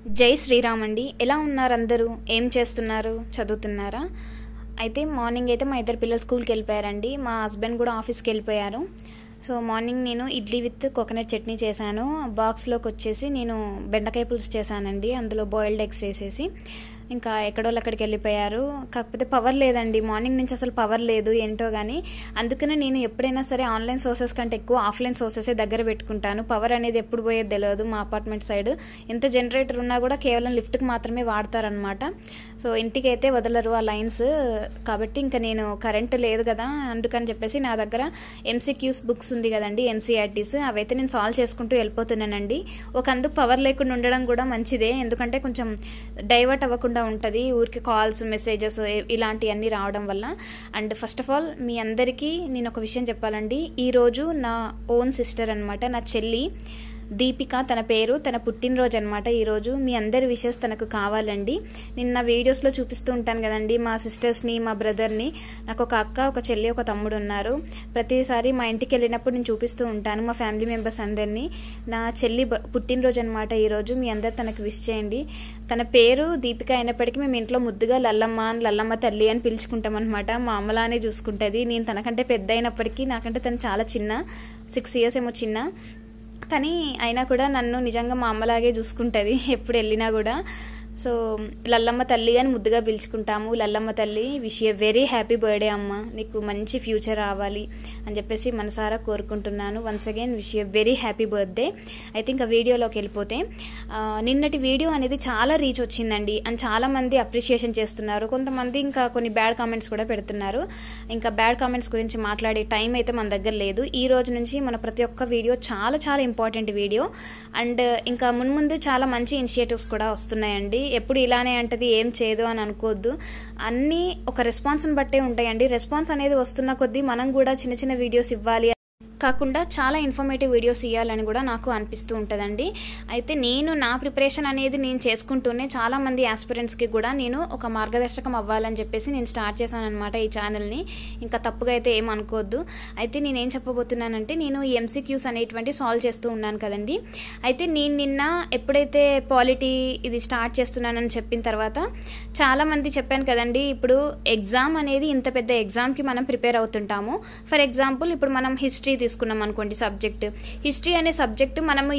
జై శ్రీరామ్ అండి. ఎలా ఉన్నారు అందరూ? ఏం చేస్తున్నారు? చదువుతున్నారా? అయితే మార్నింగ్ అయితే మా ఇద్దరు పిల్లలు స్కూల్కి వెళ్ళిపోయారండి. మా హస్బెండ్ కూడా ఆఫీస్కి వెళ్ళిపోయారు. సో మార్నింగ్ నేను ఇడ్లీ విత్ కోకోనట్ చట్నీ చేశాను. బాక్స్లోకి వచ్చేసి నేను బెండకాయ పులుసు చేశానండి. అందులో బాయిల్డ్ ఎగ్స్ వేసేసి ఇంకా ఎక్కడోళ్ళు అక్కడికి వెళ్ళిపోయారు. కాకపోతే పవర్ లేదండి, మార్నింగ్ నుంచి అసలు పవర్ లేదు ఏంటో కానీ. అందుకనే నేను ఎప్పుడైనా సరే ఆన్లైన్ సోర్సెస్ కంటే ఎక్కువ ఆఫ్లైన్ సోర్సెసే దగ్గర పెట్టుకుంటాను. పవర్ అనేది ఎప్పుడు పోయేది తెలియదు. మా అపార్ట్మెంట్ సైడ్ ఎంత జనరేటర్ ఉన్నా కూడా కేవలం లిఫ్ట్కి మాత్రమే వాడతారనమాట. సో ఇంటికి అయితే వదలరు ఆ లైన్స్. కాబట్టి ఇంకా నేను కరెంటు లేదు కదా, అందుకని చెప్పేసి నా దగ్గర ఎంసీక్యూస్ బుక్స్ ఉంది కదండి, ఎన్సీఆర్టీస్, అవైతే నేను సాల్వ్ చేసుకుంటూ వెళ్ళిపోతున్నానండి. ఒక అందుకు పవర్ లేకుండా ఉండడం కూడా మంచిదే, ఎందుకంటే కొంచెం డైవర్ట్ అవ్వకుండా ఉంటుంది ఊరికి కాల్స్ మెసేజెస్ ఇలాంటివన్నీ రావడం వల్ల. అండ్ ఫస్ట్ ఆఫ్ ఆల్ మీ అందరికీ నేను ఒక విషయం చెప్పాలండి. ఈరోజు నా ఓన్ సిస్టర్ అనమాట, నా చెల్లి దీపిక తన పేరు, తన పుట్టినరోజు అనమాట ఈరోజు. మీ అందరి విషెస్ తనకు కావాలండి. నిన్న వీడియోస్లో చూపిస్తూ ఉంటాను కదండి మా సిస్టర్స్ని, మా బ్రదర్ని. నాకు ఒక అక్క, ఒక చెల్లి, ఒక తమ్ముడు ఉన్నారు. ప్రతిసారి మా ఇంటికి వెళ్ళినప్పుడు నేను చూపిస్తూ ఉంటాను మా ఫ్యామిలీ మెంబర్స్ అందరినీ. నా చెల్లి పుట్టినరోజు అనమాట ఈరోజు. మీ అందరు తనకు విష్ చేయండి. తన పేరు దీపిక అయినప్పటికీ మేము ఇంట్లో ముద్దుగా లల్లమ్మ తల్లి అని పిలుచుకుంటాం అనమాట. మా అమ్మలానే చూసుకుంటుంది. నేను తనకంటే పెద్ద అయినప్పటికీ నాకంటే తను చాలా చిన్న, 6 years ఏమో చిన్న. కానీ అయినా కూడా నన్ను నిజంగా మా అమ్మలాగే చూసుకుంటుంది ఎప్పుడు వెళ్ళినా కూడా. సో లల్లమ్మ తల్లి అని ముద్దుగా పిలుచుకుంటాము. లల్లమ్మ తల్లి, wish you very happy birthday అమ్మ, నీకు మంచి ఫ్యూచర్ రావాలి అని చెప్పేసి మనసారా కోరుకుంటున్నాను. Once again wish you very happy birthday. అయితే ఇంకా వీడియోలోకి వెళ్ళిపోతే, నిన్నటి వీడియో అనేది చాలా రీచ్ వచ్చిందండి అని చాలా మంది అప్రిషియేషన్ చేస్తున్నారు. కొంతమంది ఇంకా కొన్ని బ్యాడ్ కామెంట్స్ కూడా పెడుతున్నారు. ఇంకా బ్యాడ్ కామెంట్స్ గురించి మాట్లాడే టైం అయితే మన దగ్గర లేదు. ఈ రోజు నుంచి మన ప్రతి ఒక్క వీడియో చాలా చాలా ఇంపార్టెంట్ వీడియో. అండ్ ఇంకా మున్ముందు చాలా మంచి ఇనిషియేటివ్స్ కూడా వస్తున్నాయండి. ఎప్పుడు ఇలానే అంటది ఏం చేయదు అని అనుకోవద్దు. అన్నీ ఒక రెస్పాన్స్ని బట్టే ఉంటాయండి. రెస్పాన్స్ అనేది వస్తున్న కొద్దీ మనం కూడా చిన్న చిన్న వీడియోస్ ఇవ్వాలి కాకుండా చాలా ఇన్ఫర్మేటివ్ వీడియోస్ ఇవ్వాలని కూడా నాకు అనిపిస్తూ ఉంటుందండి. అయితే నేను నా ప్రిపరేషన్ అనేది నేను చేసుకుంటూనే చాలామంది ఆస్పిరెంట్స్కి కూడా నేను ఒక మార్గదర్శకం అవ్వాలని చెప్పేసి నేను స్టార్ట్ చేశాను అనమాట ఈ ఛానల్ని. ఇంకా తప్పుగా అయితే ఏం అనుకోవద్దు. అయితే నేనేం చెప్పబోతున్నానంటే, నేను ఈ ఎంసీక్యూస్ అనేటువంటి సాల్వ్ చేస్తూ ఉన్నాను కదండి. అయితే నేను నిన్న ఎప్పుడైతే పాలిటీ ఇది స్టార్ట్ చేస్తున్నానని చెప్పిన తర్వాత చాలామంది చెప్పాను కదండి, ఇప్పుడు ఎగ్జామ్ అనేది ఇంత పెద్ద ఎగ్జామ్కి మనం ప్రిపేర్ అవుతుంటాము. ఫర్ ఎగ్జాంపుల్ ఇప్పుడు మనం హిస్టరీ తీసుకున్నాం అనుకోండి, సబ్జెక్ట్ హిస్టరీ అనే సబ్జెక్ట్ మనము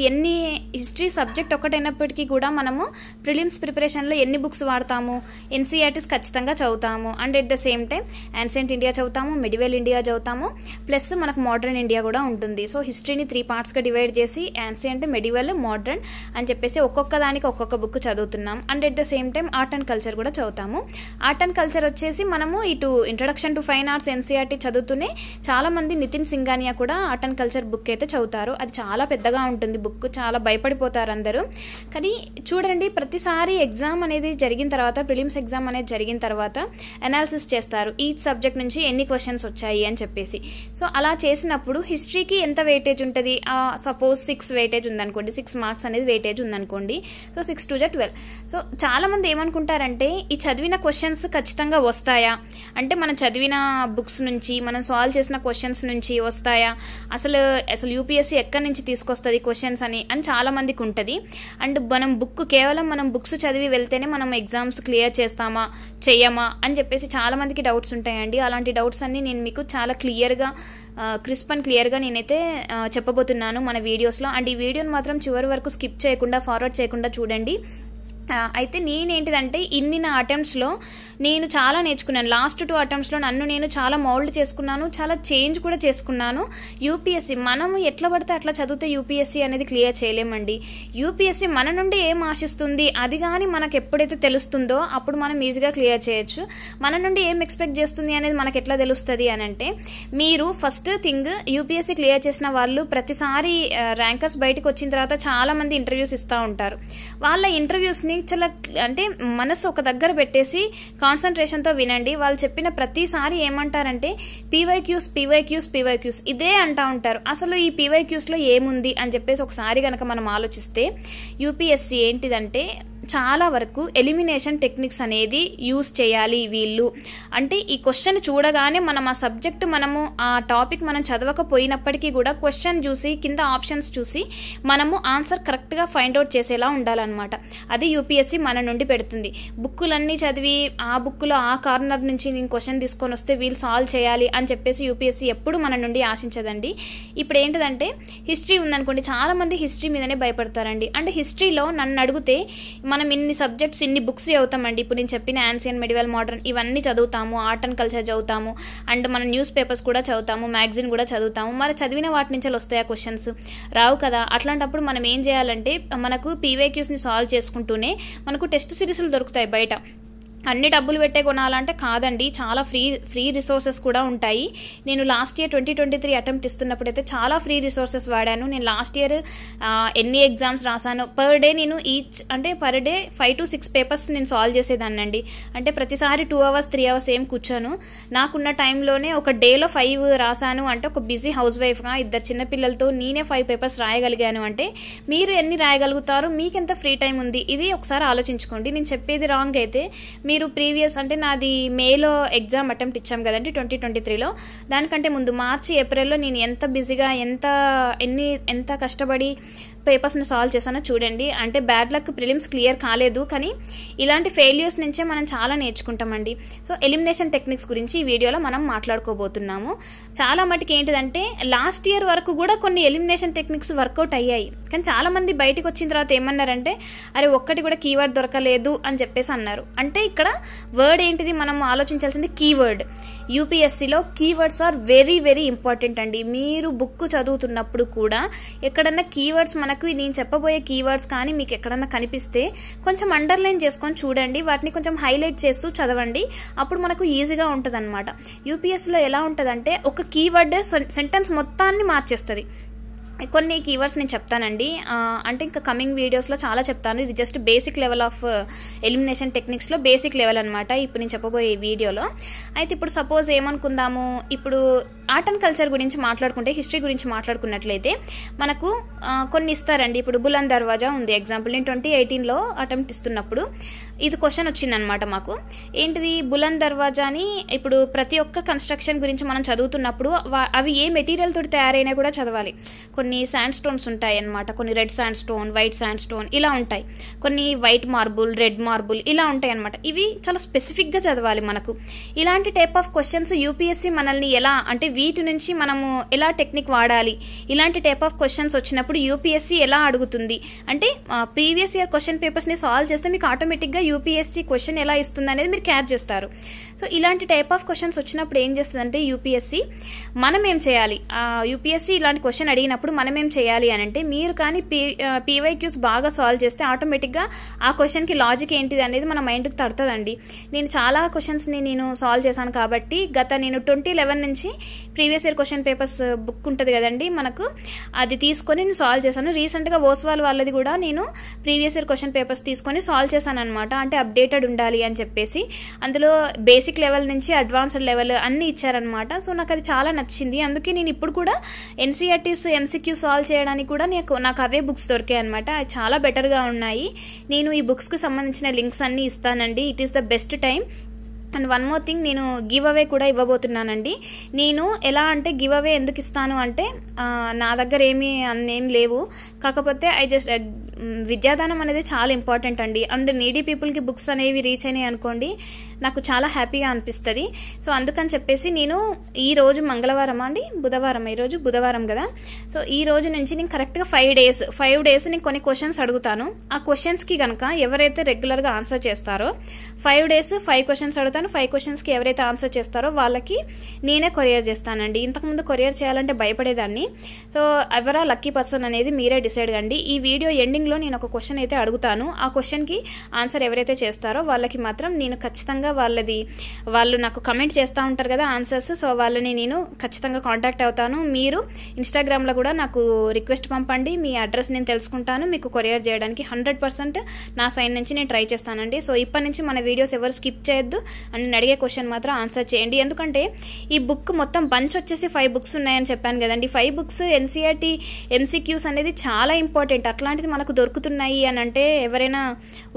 హిస్టరీ సబ్జెక్ట్ ఒకటైనప్పటికీ కూడా మనము ప్రిలిమ్స్ ప్రిపరేషన్లో ఎన్ని బుక్స్ వాడతాము? ఎన్సీఆర్టీస్ ఖచ్చితంగా చదువుతాము. And at the same time ancient India చదువుతాము, మెడివల్ ఇండియా చదువుతాము, ప్లస్ మనకు మోడర్న్ ఇండియా కూడా ఉంటుంది. సో హిస్టరీని 3 partsగా డివైడ్ చేసి యాన్షియంట్, మెడివల్, మోడర్న్ అని చెప్పేసి ఒక్కొక్క దానికి ఒక్కొక్క బుక్ చదువుతున్నాం. And at the same time art and culture కూడా చదువుతాము. ఆర్ట్ అండ్ కల్చర్ వచ్చేసి మనము ఇటు introduction to fine arts NCERT చదువుతూనే చాలా మంది నితిన్ సింఘానియా కూడా ఆర్ట్ అండ్ కల్చర్ బుక్ అయితే చదువుతారు. అది చాలా పెద్దగా ఉంటుంది బుక్, చాలా భయపడిపోతారు అందరూ. కానీ చూడండి, ప్రతిసారి ఎగ్జామ్ అనేది జరిగిన తర్వాత, ప్రిలిమ్స్ ఎగ్జామ్ అనేది జరిగిన తర్వాత అనాలిసిస్ చేస్తారు ఈచ్ సబ్జెక్ట్ నుంచి ఎన్ని క్వశ్చన్స్ వచ్చాయి అని చెప్పేసి. సో అలా చేసినప్పుడు హిస్టరీకి ఎంత వెయిటేజ్ ఉంటుంది? సపోజ్ 6 వెయిటేజ్ ఉందనుకోండి, 6 మార్క్స్ అనేది వెయిటేజ్ ఉందనుకోండి. సో 6 2 12. సో చాలా మంది ఏమనుకుంటారంటే, ఈ చదివిన క్వశ్చన్స్ ఖచ్చితంగా వస్తాయా అంటే, మనం చదివిన బుక్స్ నుంచి, మనం సాల్వ్ చేసిన క్వశ్చన్స్ నుంచి వస్తాయా, అసలు యూపీఎస్సీ ఎక్కడి నుంచి తీసుకొస్తుంది క్వశ్చన్స్ అని చాలా మందికి ఉంటుంది. అండ్ కేవలం మనం బుక్స్ చదివి వెళ్తేనే మనం ఎగ్జామ్స్ క్లియర్ చేస్తామా చెయ్యమా అని చెప్పేసి చాలా మందికి డౌట్స్ ఉంటాయండి. అలాంటి డౌట్స్ అన్ని నేను మీకు చాలా క్రిస్ప్ అండ్ క్లియర్గా నేనైతే చెప్పబోతున్నాను మన వీడియోస్లో. అండ్ ఈ వీడియోని మాత్రం చివరి వరకు స్కిప్ చేయకుండా, ఫార్వర్డ్ చేయకుండా చూడండి. అయితే నేనేంటిదంటే, నా అటెంప్ట్స్లో నేను చాలా నేర్చుకున్నాను. లాస్ట్ 2 అటెంప్ట్స్లో నన్ను నేను చాలా మౌల్డ్ చేసుకున్నాను, చాలా చేంజ్ కూడా చేసుకున్నాను. యూపీఎస్సీ మనం ఎట్లా పడితే అట్లా చదివితే యూపీఎస్సీ అనేది క్లియర్ చేయలేమండి. యూపీఎస్సీ మన నుండి ఏం ఆశిస్తుంది అది కానీ మనకు ఎప్పుడైతే తెలుస్తుందో అప్పుడు మనం ఈజీగా క్లియర్ చేయొచ్చు. మన నుండి ఏం ఎక్స్పెక్ట్ చేస్తుంది అనేది మనకు ఎట్లా తెలుస్తుంది అని అంటే, మీరు ఫస్ట్ థింగ్ యూపీఎస్సీ క్లియర్ చేసిన వాళ్ళు ప్రతిసారి ర్యాంకర్స్ బయటకు వచ్చిన తర్వాత చాలా మంది ఇంటర్వ్యూస్ ఇస్తూ ఉంటారు. వాళ్ళ ఇంటర్వ్యూస్ని చాలా అంటే మనసు ఒక దగ్గర పెట్టేసి కాన్సన్ట్రేషన్తో వినండి. వాళ్ళు చెప్పిన ప్రతిసారి ఏమంటారంటే పీవైక్యూస్ ఇదే అంటూ ఉంటారు. అసలు ఈ పీవైక్యూస్లో ఏముంది అని చెప్పేసి ఒకసారి కనుక మనం ఆలోచిస్తే, యూపీఎస్సీ ఏంటిదంటే చాలా వరకు ఎలిమినేషన్ టెక్నిక్స్ అనేది యూస్ చేయాలి వీళ్ళు. అంటే ఈ క్వశ్చన్ చూడగానే మనం ఆ సబ్జెక్ట్ మనము ఆ టాపిక్ మనం చదవకపోయినప్పటికీ కూడా క్వశ్చన్ చూసి కింద ఆప్షన్స్ చూసి మనము ఆన్సర్ కరెక్ట్గా ఫైండ్ అవుట్ చేసేలా ఉండాలన్నమాట. అది యూపీఎస్సీ మన నుండి పెడుతుంది. బుక్కులన్నీ చదివి ఆ బుక్లో ఆ కార్నర్ నుంచి నేను క్వశ్చన్ తీసుకొని వస్తే వీళ్ళు సాల్వ్ చేయాలి అని చెప్పేసి యూపీఎస్సీ ఎప్పుడు మన నుండి ఆశించదండి. ఇప్పుడు ఏంటిదంటే హిస్టరీ ఉందనుకోండి, చాలామంది హిస్టరీ మీదనే భయపడతారండి. అంటే హిస్టరీలో నన్ను అడిగితే మనం ఇన్ని సబ్జెక్ట్స్ ఇన్ని బుక్స్ చదువుతామండి. ఇప్పుడు నేను చెప్పిన యాన్సియన్, మెడివల్, మోడర్న్ ఇవన్నీ చదువుతాము, ఆర్ట్ అండ్ కల్చర్ చదువుతాము, అండ్ మన న్యూస్ పేపర్స్ కూడా చదువుతాము, మ్యాగజైన్ కూడా చదువుతాము. మరి చదివిన వాటి నుంచి వస్తాయా క్వశ్చన్స్? రావు కదా. అట్లాంటప్పుడు మనం ఏం చేయాలంటే మనకు పీవైక్యూస్ని సాల్వ్ చేసుకుంటూనే మనకు టెస్ట్ సిరీస్లు దొరుకుతాయి బయట. అన్ని డబ్బులు పెట్టే కొనాలంటే కాదండి, చాలా ఫ్రీ రిసోర్సెస్ కూడా ఉంటాయి. నేను లాస్ట్ ఇయర్ 2023 అటెంప్ట్ ఇస్తున్నప్పుడైతే చాలా ఫ్రీ రిసోర్సెస్ వాడాను. నేను లాస్ట్ ఇయర్ ఎన్ని ఎగ్జామ్స్ రాసాను పర్ డే, నేను పర్ డే 5 to 6 పేపర్స్ నేను సాల్వ్ చేసేదాన్ని అండి. అంటే ప్రతిసారి 2 hours 3 hours ఏం కూర్చోను. నాకున్న టైంలోనే ఒక డేలో 5 రాసాను అంటే ఒక బిజీ హౌస్ వైఫ్గా 2 చిన్నపిల్లలతో నేనే 5 పేపర్స్ రాయగలిగాను అంటే మీరు ఎన్ని రాయగలుగుతారు? మీకెంత ఫ్రీ టైం ఉంది? ఇది ఒకసారి ఆలోచించుకోండి. నేను చెప్పేది రాంగ్ అయితే మీరు ప్రీవియస్ అంటే నాది మేలో ఎగ్జామ్ అటెంప్ట్ ఇచ్చాం కదండి 2023లో, దానికంటే ముందు మార్చి ఏప్రిల్లో నేను ఎంత బిజీగా ఎంత కష్టపడి పేపర్స్ని సాల్వ్ చేశానో చూడండి. అంటే బ్యాడ్ లక్ ప్రిలిమ్స్ క్లియర్ కాలేదు, కానీ ఇలాంటి ఫెయిల్యూర్స్ నుంచే మనం చాలా నేర్చుకుంటామండి. సో ఎలిమినేషన్ టెక్నిక్స్ గురించి ఈ వీడియోలో మనం మాట్లాడుకోబోతున్నాము. చాలా మటుకు ఏంటిదంటే లాస్ట్ ఇయర్ వరకు కూడా కొన్ని ఎలిమినేషన్ టెక్నిక్స్ వర్కౌట్ అయ్యాయి, కానీ చాలా మంది బయటకు వచ్చిన తర్వాత ఏమన్నారంటే అరే ఒక్కటి కూడా కీవర్డ్ దొరకలేదు అని చెప్పేసి అన్నారు. అంటే ఇక్కడ వర్డ్ ఏంటిది, మనం ఆలోచించాల్సింది కీవర్డ్. యూపీఎస్సీలో keywords are very very important అండి. మీరు బుక్ చదువుతున్నప్పుడు కూడా ఎక్కడన్నా కీవర్డ్స్ మనకు నేను చెప్పబోయే కీవర్డ్స్ కానీ మీకు ఎక్కడన్నా కనిపిస్తే కొంచెం అండర్లైన్ చేసుకొని చూడండి, వాటిని కొంచెం హైలైట్ చేస్తూ చదవండి. అప్పుడు మనకు ఈజీగా ఉంటుంది అనమాట. యూపీఎస్సీలో ఎలా ఉంటుందంటే ఒక కీవర్డ్ సెంటెన్స్ మొత్తాన్ని మార్చేస్తుంది. కొన్ని కీవర్డ్స్ నేను చెప్తానండి, అంటే ఇంకా కమింగ్ వీడియోస్లో చాలా చెప్తాను. ఇది just basic level of elimination టెక్నిక్స్లో బేసిక్ లెవెల్ అనమాట ఇప్పుడు నేను చెప్పబోయే ఈ వీడియోలో. అయితే ఇప్పుడు సపోజ్ ఏమనుకుందాము, ఇప్పుడు ఆర్ట్ అండ్ కల్చర్ గురించి మాట్లాడుకుంటే, హిస్టరీ గురించి మాట్లాడుకున్నట్లయితే మనకు కొన్ని ఇస్తారండి. ఇప్పుడు బులంద్ దర్వాజా ఉంది ఎగ్జాంపుల్. నేను 2018లో అటెంప్ట్ ఇస్తున్నప్పుడు ఇది క్వశ్చన్ వచ్చిందనమాట మాకు. ఏంటిది బులంద్ దర్వాజాని, ఇప్పుడు ప్రతి ఒక్క కన్స్ట్రక్షన్ గురించి మనం చదువుతున్నప్పుడు అవి ఏ మెటీరియల్ తోటి తయారైనా కూడా చదవాలి. కొన్ని శాండ్ స్టోన్స్ ఉంటాయి అన్నమాట, కొన్ని red sand stone, white sand stone ఇలా ఉంటాయి, కొన్ని వైట్ మార్బుల్, రెడ్ మార్బుల్ ఇలా ఉంటాయి అనమాట. ఇవి చాలా స్పెసిఫిక్గా చదవాలి మనకు. ఇలాంటి టైప్ ఆఫ్ క్వశ్చన్స్ యూపీఎస్సీ మనల్ని ఎలా అంటే వీటి నుంచి మనము ఎలా టెక్నిక్ వాడాలి, ఇలాంటి టైప్ ఆఫ్ క్వశ్చన్స్ వచ్చినప్పుడు యూపీఎస్సీ ఎలా అడుగుతుంది అంటే ప్రీవియస్ ఇయర్ క్వశ్చన్ పేపర్స్ని సాల్వ్ చేస్తే మీకు ఆటోమేటిక్గా యూపీఎస్సీ క్వశ్చన్ ఎలా ఇస్తుంది అనేది మీరు క్యాచ్ చేస్తారు. సో ఇలాంటి టైప్ ఆఫ్ క్వశ్చన్స్ వచ్చినప్పుడు ఏం చేస్తుందంటే యూపీఎస్సీ మనం ఏం చేయాలి, యూపీఎస్సీ ఇలాంటి క్వశ్చన్ అడిగినప్పుడు మనం ఏం చేయాలి అని అంటే మీరు కానీ పీవైక్యూస్ బాగా సాల్వ్ చేస్తే ఆటోమేటిక్గా ఆ క్వశ్చన్కి లాజిక్ ఏంటిది అనేది మన మైండ్కి తడుతుందండి. నేను చాలా క్వశ్చన్స్ని నేను సాల్వ్ చేశాను కాబట్టి నేను 2011 నుంచి previous year question papers book ఉంటుంది కదండి మనకు, అది తీసుకొని నేను సాల్వ్ చేశాను. రీసెంట్గా ఓస్వాల్ వాళ్ళది కూడా నేను ప్రీవియస్ ఇయర్ క్వశ్చన్ పేపర్స్ తీసుకొని సాల్వ్ చేశాను అనమాట. అంటే అప్డేటెడ్ ఉండాలి అని చెప్పేసి అందులో బేసిక్ లెవెల్ నుంచి అడ్వాన్స్డ్ లెవెల్ అన్నీ ఇచ్చారనమాట. సో నాకు అది చాలా నచ్చింది. అందుకే నేను ఇప్పుడు కూడా ఎన్సీఆర్టీస్ ఎంసీక్యూ సాల్వ్ చేయడానికి కూడా నాకు అవే బుక్స్ దొరికాయి అనమాట. అవి చాలా బెటర్గా ఉన్నాయి. నేను ఈ బుక్స్కి సంబంధించిన లింక్స్ అన్నీ ఇస్తానండి. It is the best time. And one more thing, నేను గివ్ అవే కూడా ఇవ్వబోతున్నానండి. నేను ఎలా అంటే గివ్ అవే ఎందుకు ఇస్తాను అంటే నా దగ్గర ఏం లేవు, కాకపోతే విద్యాదానం అనేది చాలా ఇంపార్టెంట్ అండి. అండ్ నీడీ పీపుల్కి బుక్స్ అనేవి రీచ్ అయినాయి అనుకోండి, నాకు చాలా హ్యాపీగా అనిపిస్తుంది. సో అందుకని చెప్పేసి నేను ఈ రోజు మంగళవారం అండి, ఈరోజు బుధవారం కదా. సో ఈ రోజు నుంచి నేను కరెక్ట్గా 5 డేస్ నేను కొన్ని క్వశ్చన్స్ అడుగుతాను. ఆ క్వశ్చన్స్కి కనుక ఎవరైతే రెగ్యులర్గా ఆన్సర్ చేస్తారో 5 days 5 క్వశ్చన్స్ అడుగుతాను. 5 క్వశ్చన్స్కి ఎవరైతే ఆన్సర్ చేస్తారో వాళ్ళకి నేనే కొరియర్ చేస్తానండి. ఇంతకుముందు కొరియర్ చేయాలంటే భయపడేదాన్ని. సో ఎవరా లక్కీ పర్సన్ అనేది మీరే డిసైడ్ కండి. ఈ వీడియో ఎండింగ్లో నేను ఒక క్వశ్చన్ అయితే అడుగుతాను. ఆ క్వశ్చన్కి ఆన్సర్ ఎవరైతే చేస్తారో వాళ్ళకి మాత్రం నేను ఖచ్చితంగా వాళ్ళు నాకు కమెంట్ చేస్తూ ఉంటారు కదా ఆన్సర్స్, సో వాళ్ళని నేను ఖచ్చితంగా కాంటాక్ట్ అవుతాను. మీరు ఇన్స్టాగ్రామ్లో కూడా నాకు రిక్వెస్ట్ పంపండి, మీ అడ్రస్ నేను తెలుసుకుంటాను. మీకు కొరియర్ చేయడానికి 100% నా సైడ్ నుంచి నేను ట్రై చేస్తానండి. సో ఇప్పటి నుంచి మన వీడియోస్ ఎవరు స్కిప్ చేయొద్దు అని నేను అడిగే క్వశ్చన్ మాత్రం ఆన్సర్ చేయండి. ఎందుకంటే ఈ బుక్ మొత్తం బంచ్ వచ్చేసి 5 books ఉన్నాయని చెప్పాను కదండి. 5 books ఎన్సీఆర్టీ ఎంసీక్యూస్ అనేది చాలా చాలా ఇంపార్టెంట్. అట్లాంటిది మనకు దొరుకుతున్నాయి అని అంటే ఎవరైనా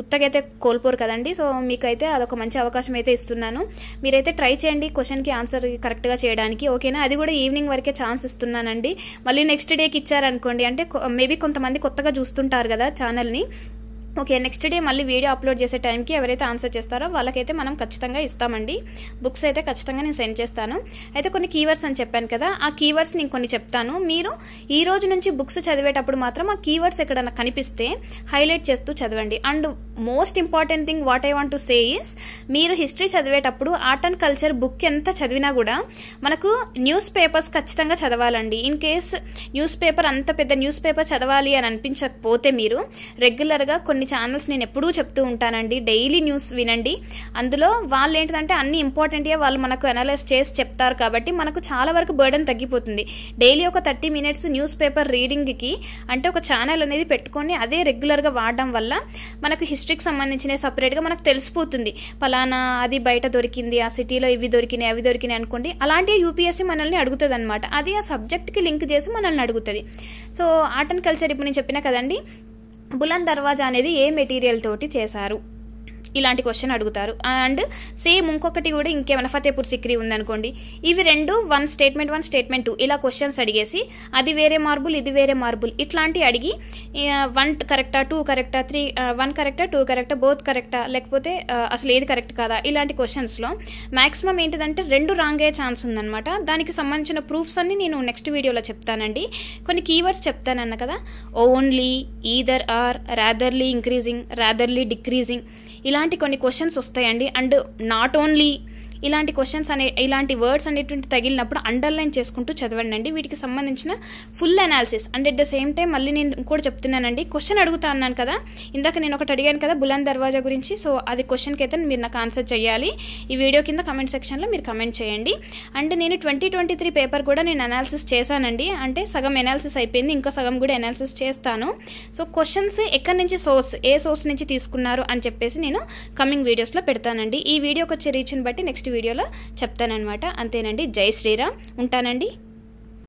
ఉత్తగైతే కోల్పోరు కదండి. సో మీకైతే అదొక మంచి అవకాశం అయితే ఇస్తున్నాను. మీరైతే ట్రై చేయండి క్వశ్చన్కి ఆన్సర్ కరెక్ట్గా చేయడానికి, ఓకేనా? అది కూడా ఈవినింగ్ వరకే ఛాన్స్ ఇస్తున్నానండి. మళ్ళీ నెక్స్ట్ డేకి ఇచ్చారనుకోండి, అంటే మేబీ కొంతమంది కొత్తగా చూస్తుంటారు కదా ఛానల్ని, ఓకే, నెక్స్ట్ డే మళ్ళీ వీడియో అప్లోడ్ చేసే టైంకి ఎవరైతే ఆన్సర్ చేస్తారో వాళ్ళకైతే మనం ఖచ్చితంగా ఇస్తామండి. బుక్స్ అయితే ఖచ్చితంగా నేను సెండ్ చేస్తాను. అయితే కొన్ని కీవర్డ్స్ అని చెప్పాను కదా, ఆ కీవర్డ్స్ నేను కొన్ని చెప్తాను. మీరు ఈ రోజు నుంచి బుక్స్ చదివేటప్పుడు మాత్రం ఆ కీవర్డ్స్ ఎక్కడన్నా కనిపిస్తే హైలైట్ చేస్తూ చదవండి. And most important thing what I want to say is, మీరు హిస్టరీ చదివేటప్పుడు ఆర్ట్ అండ్ కల్చర్ బుక్ ఎంత చదివినా కూడా మనకు న్యూస్ పేపర్స్ ఖచ్చితంగా చదవాలండి. ఇన్ కేస్ న్యూస్ పేపర్ అంత పెద్ద న్యూస్ పేపర్ చదవాలి అని అనిపించకపోతే మీరు రెగ్యులర్గా కొన్ని ఛానల్స్ నేను ఎప్పుడూ చెప్తూ ఉంటానండి, డైలీ న్యూస్ వినండి. అందులో వాళ్ళు ఏంటంటే అన్ని ఇంపార్టెంట్గా వాళ్ళు మనకు అనలైజ్ చేసి చెప్తారు కాబట్టి మనకు చాలా వరకు బర్డెన్ తగ్గిపోతుంది. డైలీ ఒక 30 minutes న్యూస్ పేపర్ రీడింగ్కి అంటే ఒక ఛానల్ అనేది పెట్టుకొని అదే రెగ్యులర్గా వాడడం వల్ల మనకు హిస్టరీకి సంబంధించిన సపరేట్గా మనకు తెలిసిపోతుంది. పలానా అది బయట దొరికింది, ఆ సిటీలో ఇవి దొరికినాయి అవి దొరికినాయి అనుకోండి, అలాంటి యూపీఎస్సీ మనల్ని అడుగుతుంది అనమాట. అది ఆ సబ్జెక్ట్కి లింక్ చేసి మనల్ని అడుగుతుంది. సో ఆర్ట్ అండ్ కల్చర్ ఇప్పుడు నేను చెప్పిన కదండి, బులంద్ దర్వాజా అనేది ఏ మెటీరియల్ తోటి చేశారు, ఇలాంటి క్వశ్చన్ అడుగుతారు. అండ్ సేమ్ ఇంకొకటి కూడా ఇంకేమైనా ఫతేపూర్ సిక్రీ ఉందనుకోండి, ఇవి రెండు 1 statement 1 statement 2 ఇలా క్వశ్చన్స్ అడిగేసి అది వేరే మార్బుల్ ఇది వేరే మార్బుల్ ఇట్లాంటి అడిగి 1 కరెక్టా 2 కరెక్టా 3 1 కరెక్టా 2 కరెక్టా బోత్ కరెక్టా లేకపోతే అసలు ఏది కరెక్ట్ కాదా, ఇలాంటి క్వశ్చన్స్లో మ్యాక్సిమం ఏంటిదంటే 2 రాంగ్ అయ్యే ఛాన్స్ ఉందన్నమాట. దానికి సంబంధించిన ప్రూఫ్స్ అన్ని నేను నెక్స్ట్ వీడియోలో చెప్తానండి. కొన్ని కీవర్డ్స్ చెప్తానన్న కదా, ఓన్లీ, ఈదర్ ఆర్, రాదర్లీ ఇంక్రీజింగ్, రాదర్లీ డిక్రీజింగ్, ఇలాంటి కొన్ని క్వశ్చన్స్ వస్తాయండి. అండ్ నాట్ ఓన్లీ ఇలాంటి క్వశ్చన్స్ ఇలాంటి వర్డ్స్ అనేటువంటి తగిలినప్పుడు అండర్లైన్ చేసుకుంటూ చదవండి. వీటికి సంబంధించిన full analysis. And at the same time మళ్ళీ నేను ఇంకోటి చెప్తున్నానండి, క్వశ్చన్ అడుగుతా అన్నాను కదా, ఇందాక నేను ఒకటి అడిగాను కదా బులంద్ దర్వాజా గురించి. సో అది క్వశ్చన్కి అయితే మీరు నాకు ఆన్సర్ చేయాలి. ఈ వీడియో కింద కమెంట్ సెక్షన్లో మీరు కమెంట్ చేయండి. అండ్ నేను 2023 పేపర్ కూడా నేను అనాలిసిస్ చేశానండి. అంటే సగం అనాలిసిస్ అయిపోయింది, ఇంకో సగం కూడా అనాలిసిస్ చేస్తాను. సో క్వశ్చన్స్ ఎక్కడి నుంచి ఏ సోర్స్ నుంచి తీసుకున్నారు అని చెప్పేసి నేను కమింగ్ వీడియోస్లో పెడతానండి. ఈ వీడియోకి వచ్చే రీచ్ని బట్టి నెక్స్ట్ వీడియోలో చెప్తానన్నమాట. అంతేనండి. జై శ్రీరామ్. ఉంటానండి.